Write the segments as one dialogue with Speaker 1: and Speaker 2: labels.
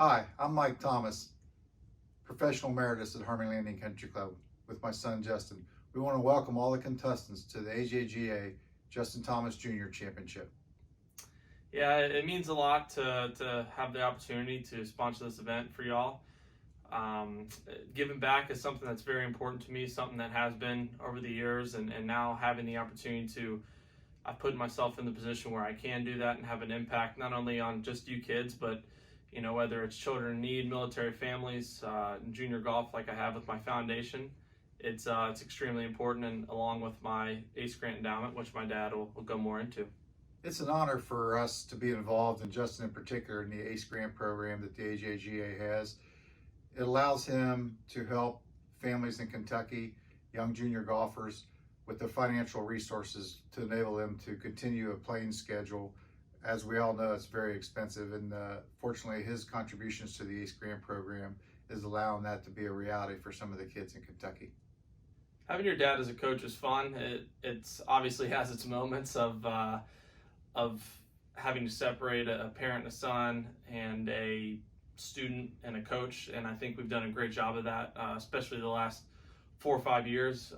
Speaker 1: Hi, I'm Mike Thomas, professional emeritus at Harmony Landing Country Club with my son Justin. We want to welcome all the contestants to the AJGA Justin Thomas Jr. Championship.
Speaker 2: Yeah, it means a lot to have the opportunity to sponsor this event for y'all. Giving back is something that's very important to me, something that has been over the years, and now having the opportunity to, I've put myself in the position where I can do that and have an impact not only on just you kids, but whether it's children in need, military families, junior golf like I have with my foundation. It's extremely important, and along with my ACE grant endowment, which my dad will go more into.
Speaker 1: It's an honor for us to be involved, and Justin in particular, in the ACE grant program that the AJGA has. It allows him to help families in Kentucky, young junior golfers, with the financial resources to enable them to continue a playing schedule. As we all know, it's very expensive, and fortunately his contributions to the ACE grant program is allowing that to be a reality for some of the kids in Kentucky.
Speaker 2: Having your dad as a coach is fun. It's obviously has its moments of having to separate a parent and a son and a student and a coach, and I think we've done a great job of that, especially the last 4 or 5 years.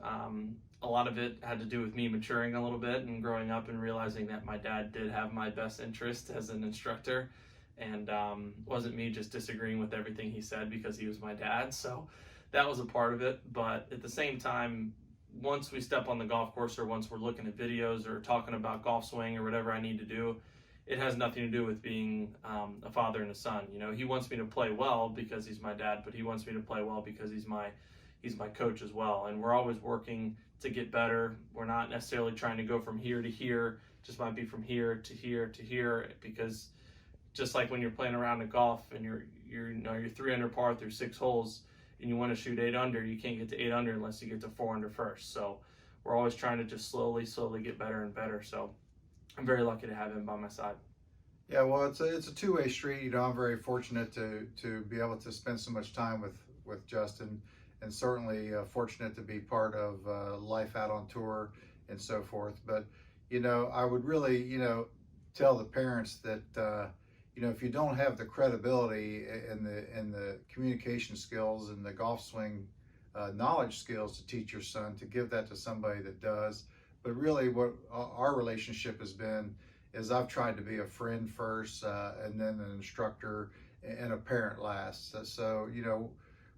Speaker 2: A lot of it had to do with me maturing a little bit and growing up and realizing that my dad did have my best interest as an instructor, and wasn't me just disagreeing with everything he said because he was my dad. So that was a part of it. But at the same time, once we step on the golf course, or once we're looking at videos or talking about golf swing or whatever I need to do, it has nothing to do with being a father and a son. He wants me to play well because he's my dad, but he wants me to play well because he's my coach as well. And we're always working to get better. We're not necessarily trying to go from here to here, just might be from here to here to here, because just like when you're playing around in golf and you're 3 under par through 6 holes and you want to shoot 8 under, you can't get to 8 under unless you get to 4 under first. So we're always trying to just slowly get better and better. So I'm very lucky to have him by my side.
Speaker 1: Yeah, well, it's a two-way street. I'm very fortunate to be able to spend so much time with Justin, and certainly fortunate to be part of life out on tour and so forth. But I would really tell the parents that if you don't have the credibility and the communication skills and the golf swing knowledge skills to teach your son, to give that to somebody that does. But really what our relationship has been is I've tried to be a friend first, and then an instructor and a parent last. So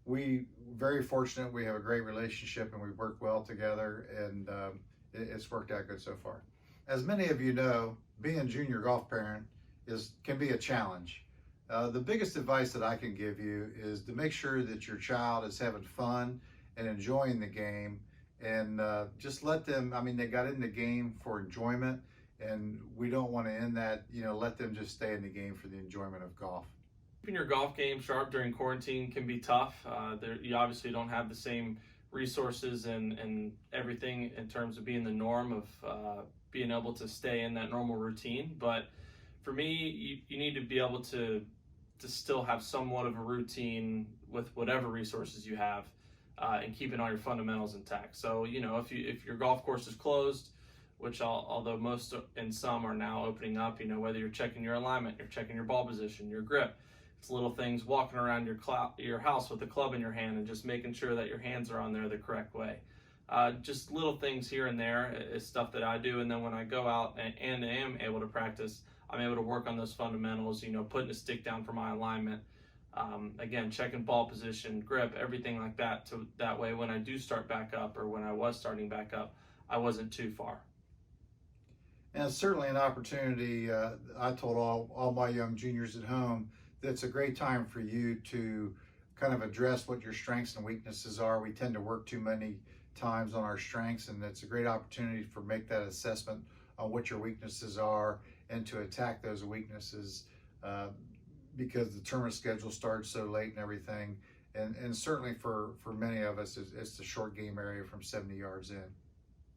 Speaker 1: we very fortunate. We have a great relationship and we work well together, and it's worked out good so far. As many of you know, being a junior golf parent can be a challenge. The biggest advice that I can give you is to make sure that your child is having fun and enjoying the game, and just let them, they got in the game for enjoyment, and we don't want to end that, let them just stay in the game for the enjoyment of golf.
Speaker 2: Keeping your golf game sharp during quarantine can be tough. You obviously don't have the same resources and everything in terms of being the norm of being able to stay in that normal routine. But for me, you need to be able to still have somewhat of a routine with whatever resources you have, and keeping all your fundamentals intact. So if your golf course is closed, which although most and some are now opening up, whether you're checking your alignment, you're checking your ball position, your grip, it's little things, walking around your house with a club in your hand and just making sure that your hands are on there the correct way. Just little things here and there is stuff that I do. And then when I go out and am able to practice, I'm able to work on those fundamentals, putting a stick down for my alignment. Again, checking ball position, grip, everything like that. So that way when I do start back up, or when I was starting back up, I wasn't too far.
Speaker 1: And it's certainly an opportunity. I told all my young juniors at home that it's a great time for you to kind of address what your strengths and weaknesses are. We tend to work too many times on our strengths, and it's a great opportunity for make that assessment on what your weaknesses are and to attack those weaknesses, because the tournament schedule starts so late and everything. And certainly for many of us, it's the short game area from 70 yards in.